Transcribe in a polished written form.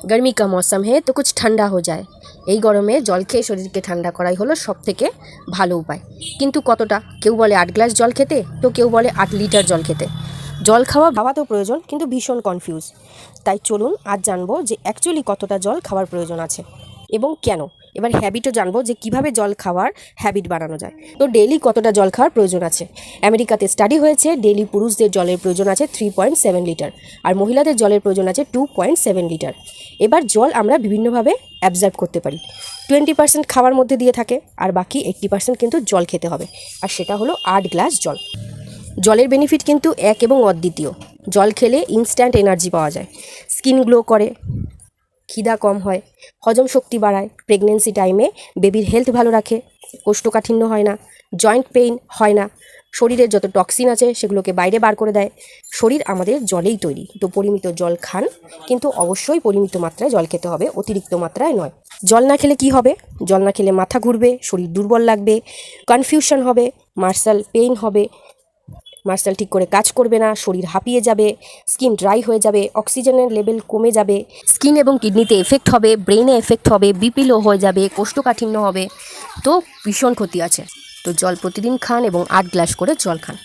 गर्मी का मौसम है तो कुछ ठंडा हो যায়। এই গরমে জল খেয়ে শরীরকে ঠান্ডা করাই হলো সবথেকে ভালো উপায়। কিন্তু কতটা? কেউ বলে 8 গ্লাস জল খেতে, তো কেউ বলে 8 লিটার জল খেতে। জল খাওয়া তো প্রয়োজন, কিন্তু ভীষণ কনফিউজ। তাই চলুন আজ জানবো যে অ্যাকচুয়ালি কতটা জল খাওয়ার প্রয়োজন আছে এবং কেন। এবার হ্যাবিটও জানবো যে কিভাবে জল খাওয়ার হ্যাবিট বানানো যায়। তো ডেইলি কতটা জল খাওয়ার প্রয়োজন আছে। আমেরিকাতে স্টাডি হয়েছে ডেইলি পুরুষদের জলের প্রয়োজন আছে 3.7 লিটার আর মহিলাদের জলের প্রয়োজন আছে 2.7 লিটার। এবার জল আমরা বিভিন্নভাবে অ্যাবজর্ব করতে পারি। 20% খাওয়ার মধ্যে দিয়ে থাকে আর বাকি 80% কিন্তু জল খেতে হবে, আর সেটা হলো 8 গ্লাস জল। জলের বেনিফিট কিন্তু এক এবং অদ্বিতীয়। জল খেলে ইনস্ট্যান্ট এনার্জি পাওয়া যায়, স্কিন গ্লো করে, খিদা কম হয়, হজম শক্তি বাড়ায়, প্রেগনেন্সি টাইমে বেবির হেলথ ভালো রাখে, কোষ্ঠকাঠিন্য হয় না, জয়েন্ট পেইন হয় না, শরীরের যত টক্সিন আছে সেগুলোকে বাইরে বার করে দেয়। শরীর আমাদের জলেই তৈরি, তো পরিমিত জল খান, কিন্তু অবশ্যই পরিমিত মাত্রায় জল খেতে হবে, অতিরিক্ত মাত্রায় নয়। জল না খেলে কি হবে? জল না খেলে মাথা ঘুরবে, শরীর দুর্বল লাগবে, কনফিউশন হবে, মার্শাল পেইন হবে, মার্শাল ঠিক করে কাজ করবে না, শরীর হাঁপিয়ে যাবে, স্কিন ড্রাই হয়ে যাবে, অক্সিজেনের লেভেল কমে যাবে, স্কিন এবং কিডনিতে এফেক্ট হবে, ব্রেনে এফেক্ট হবে, বিপি লো হয়ে যাবে, কোষ্ঠকাঠিন্য হবে, তো ভীষণ ক্ষতি আছে। তো জল প্রতিদিন খান এবং 8 গ্লাস করে জল খান।